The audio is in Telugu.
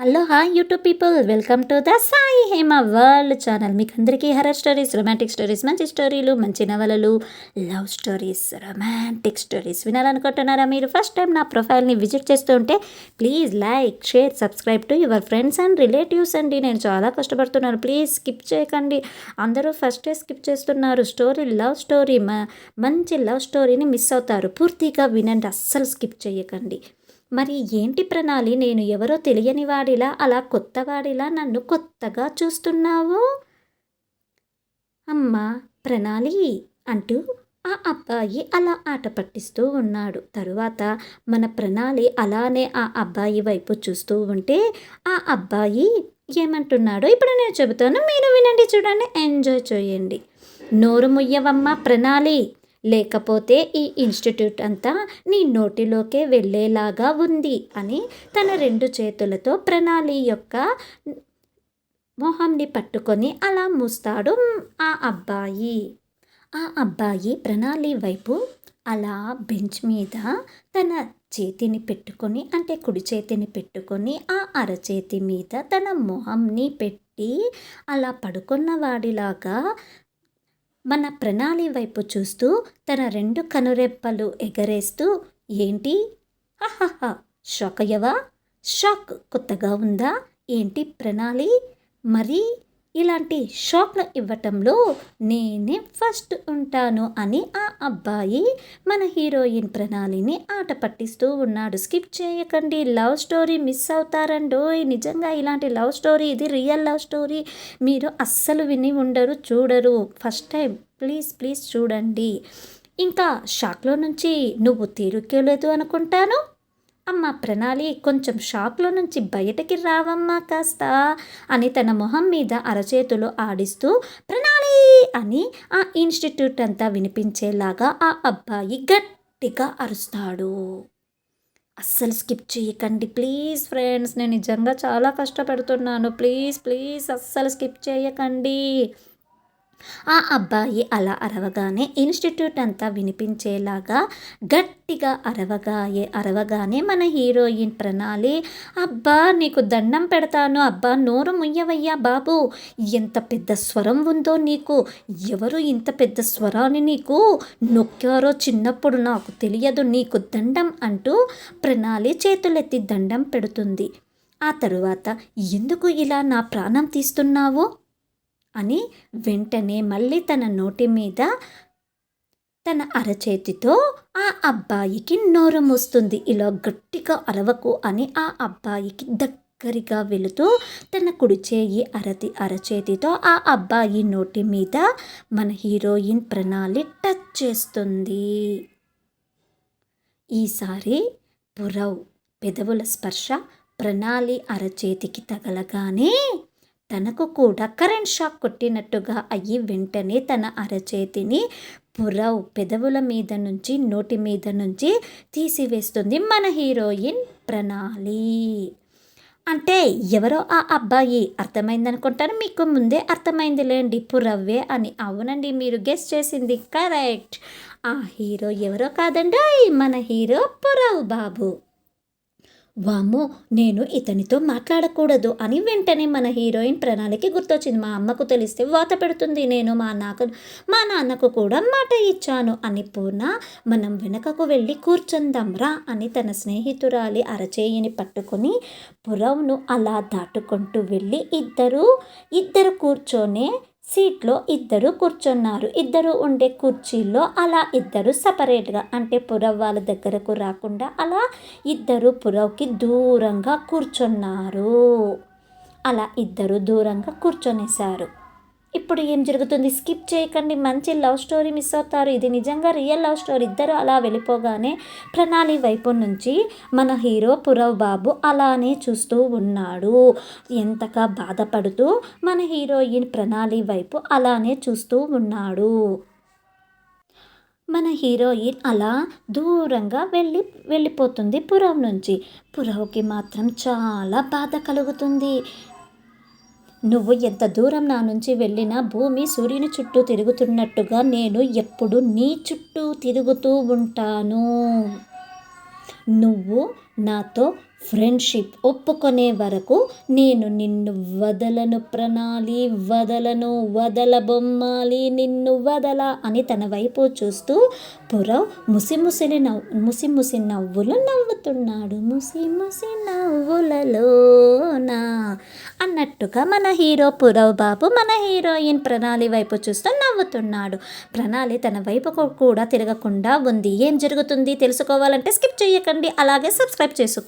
Hello hi YouTube people, welcome to the Sai Hema world channel. మీకు అందరికీ హర్రర్ స్టోరీస్, రొమాంటిక్ స్టోరీస్, మంచి స్టోరీలు, మంచి నవలలు, లవ్ స్టోరీస్, రొమాంటిక్ స్టోరీస్ వినాలనుకుంటున్నారా? మీరు ఫస్ట్ టైం నా ప్రొఫైల్ని విజిట్ చేస్తూ ఉంటే please like, share, subscribe to your friends and relatives అండి. నేను చాలా కష్టపడుతున్నాను, ప్లీజ్ స్కిప్ చేయకండి. అందరూ ఫస్టే స్కిప్ చేస్తున్నారు. స్టోరీ లవ్ స్టోరీ, మంచి లవ్ స్టోరీని మిస్ అవుతారు. పూర్తిగా వినండి, అస్సలు స్కిప్ చేయకండి. మరి ఏంటి ప్రణాళి, నేను ఎవరో తెలియని వాడిలా, అలా కొత్తవాడిలా నన్ను కొత్తగా చూస్తున్నావు? అమ్మా ప్రణాళి అంటూ ఆ అబ్బాయి అలా ఆట పట్టిస్తూ ఉన్నాడు. తరువాత మన ప్రణాళి అలానే ఆ అబ్బాయి వైపు చూస్తూ ఉంటే ఆ అబ్బాయి ఏమంటున్నాడో ఇప్పుడు నేను చెబుతాను, మీరు వినండి, చూడండి, ఎంజాయ్ చేయండి. నోరు ముయ్యవమ్మ ప్రణాళి, లేకపోతే ఈ ఇన్స్టిట్యూట్ అంతా నీ నోటిలోకే వెళ్ళేలాగా ఉంది అని తన రెండు చేతులతో ప్రణాళి యొక్క మొహంని పట్టుకొని అలా మూస్తాడు ఆ అబ్బాయి. ఆ అబ్బాయి ప్రణాళి వైపు అలా బెంచ్ మీద తన చేతిని పెట్టుకొని, అంటే కుడి చేతిని పెట్టుకొని ఆ అరచేతి మీద తన మొహంని పెట్టి అలా పడుకున్న వాడిలాగా మన ప్రణాళి వైపు చూస్తూ తన రెండు కనురెప్పలు ఎగరేస్తూ, ఏంటి హహహ షాక్ అయ్యవా? షాక్ కొత్తగా ఉందా ఏంటి ప్రణాళి? మరి ఇలాంటి షాక్లు ఇవ్వటంలో నేనే ఫస్ట్ ఉంటాను అని ఆ అబ్బాయి మన హీరోయిన్ ప్రణాళిని ఆట పట్టిస్తూ ఉన్నాడు. స్కిప్ చేయకండి, లవ్ స్టోరీ మిస్ అవుతారండోయ్. నిజంగా ఇలాంటి లవ్ స్టోరీ, ఇది రియల్ లవ్ స్టోరీ. మీరు అస్సలు విని ఉండరు, చూడరు. ఫస్ట్ టైం ప్లీజ్ ప్లీజ్ చూడండి. ఇంకా షాక్లో నుంచి నువ్వు తీరుకోలేదు అనుకుంటాను. అమ్మ ప్రణాళి, కొంచెం షాక్లో నుంచి బయటకి రావమ్మా కాస్త అని తన మొహం మీద అరచేతులు ఆడిస్తూ ప్రణాళి అని ఆ ఇన్స్టిట్యూట్ అంతా వినిపించేలాగా ఆ అబ్బాయి గట్టిగా అరుస్తాడు. అస్సలు స్కిప్ చేయకండి ప్లీజ్ ఫ్రెండ్స్, నేను నిజంగా చాలా కష్టపడుతున్నాను. ప్లీజ్ ప్లీజ్ అస్సలు స్కిప్ చేయకండి. ఆ అబ్బాయి అలా అరవగానే ఇన్స్టిట్యూట్ అంతా వినిపించేలాగా గట్టిగా అరవగానే మన హీరోయిన్ ప్రణాళి, అబ్బా నీకు దండం పెడతాను, అబ్బా నోరు ముయ్యవయ్యా బాబు, ఎంత పెద్ద స్వరం ఉందో నీకు, ఎవరు ఇంత పెద్ద స్వరాన్ని నీకు నొక్కారో చిన్నప్పుడు నాకు తెలియదు, నీకు దండం అంటూ ప్రణాళి చేతులెత్తి దండం పెడుతుంది. ఆ తరువాత, ఎందుకు ఇలా నా ప్రాణం తీస్తున్నావు అని వెంటనే మళ్ళీ తన నోటి మీద తన అరచేతితో ఆ అబ్బాయికి నోరు మూస్తుంది. ఇలా గట్టిగా అరవకు అని ఆ అబ్బాయికి దగ్గరగా వెళుతూ తన కుడి చేయి అరచేతితో ఆ అబ్బాయి నోటి మీద మన హీరోయిన్ ప్రణాళి టచ్ చేస్తుంది. ఈసారి పురవ్ పెదవుల స్పర్శ ప్రణాళి అరచేతికి తగలగానే తనకు కూడా కరెంట్ షాక్ కొట్టినట్టుగా అయ్యి వెంటనే తన అరచేతిని పురవ్ పెదవుల మీద నుంచి, నోటి మీద నుంచి తీసివేస్తుంది మన హీరోయిన్ ప్రణాళి. అంటే ఎవరో ఆ అబ్బాయి, అర్థమైందనుకుంటారు, మీకు ముందే అర్థమైందిలేండి, పురవ్వే అని. అవునండి, మీరు గెస్ చేసింది కరెక్ట్. ఆ హీరో ఎవరో కాదండి, మన హీరో పురవ్ బాబు. వామ్మో, నేను ఇతనితో మాట్లాడకూడదు అని వెంటనే మన హీరోయిన్ ప్రణాళికి గుర్తొచ్చింది. మా అమ్మకు తెలిస్తే వాత పెడుతుంది, నేను మా నాన్నకు కూడా మాట ఇచ్చాను అని. పూర్ణ, మనం వెనకకు వెళ్ళి కూర్చుందాం రా అని తన స్నేహితురాలి అరచేయిని పట్టుకొని పురవ్ను అలా దాటుకుంటూ వెళ్ళి ఇద్దరు కూర్చొనే సీట్లో ఇద్దరు కూర్చున్నారు. ఇద్దరు ఉండే కుర్చీల్లో అలా ఇద్దరు సపరేట్గా, అంటే పురవ్ వాళ్ళ దగ్గరకు రాకుండా అలా ఇద్దరు పురవ్కి దూరంగా కూర్చున్నారు. అలా ఇద్దరు దూరంగా కూర్చొనేశారు. ఇప్పుడు ఏం జరుగుతుంది, స్కిప్ చేయకండి, మంచి లవ్ స్టోరీ మిస్ అవుతారు. ఇది నిజంగా రియల్ లవ్ స్టోరీ. ఇద్దరు అలా వెళ్ళిపోగానే ప్రణాళి వైపు నుంచి మన హీరో పురవ్ బాబు అలానే చూస్తూ ఉన్నాడు. ఎంతగా బాధపడుతూ మన హీరోయిన్ ప్రణాళి వైపు అలానే చూస్తూ ఉన్నాడు. మన హీరోయిన్ అలా దూరంగా వెళ్ళిపోతుంది పురవ్ నుంచి. పురవ్కి మాత్రం చాలా బాధ కలుగుతుంది. నువ్వు ఎంత దూరం నా నుంచి వెళ్ళినా భూమి సూర్యుని చుట్టూ తిరుగుతున్నట్టుగా నేను ఎప్పుడు నీ చుట్టూ తిరుగుతూ ఉంటాను. నువ్వు నాతో ఫ్రెండ్షిప్ ఒప్పుకునే వరకు నేను నిన్ను వదలను ప్రణాళి, వదలను వదలబొమ్మాలి నిన్ను వదల అని తన వైపు చూస్తూ పురవ్ ముసి నవ్వులు నవ్వుతున్నాడు. ముసి నవ్వులలోనా అన్నట్టుగా మన హీరో పురవ్ బాబు మన హీరోయిన్ ప్రణాళి వైపు చూస్తూ నవ్వుతున్నాడు. ప్రణాళి తన వైపుకు కూడా తిరగకుండా ఉంది. ఏం జరుగుతుంది తెలుసుకోవాలంటే స్కిప్ చేయకండి, అలాగే సబ్స్క్రైబ్ చేసుకోండి.